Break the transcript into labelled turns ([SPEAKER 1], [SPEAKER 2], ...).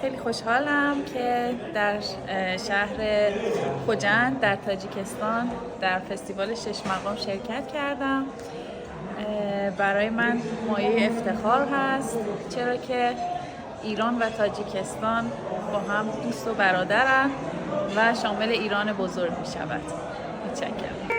[SPEAKER 1] خیلی خوشحالم که در شهر خوجند در تاجیکستان در فستیوال شش مقام شرکت کردم. برای من مایه افتخار هست، چرا که ایران و تاجیکستان با هم دوست و برادرند و شامل ایران بزرگ می شود. متشکرم.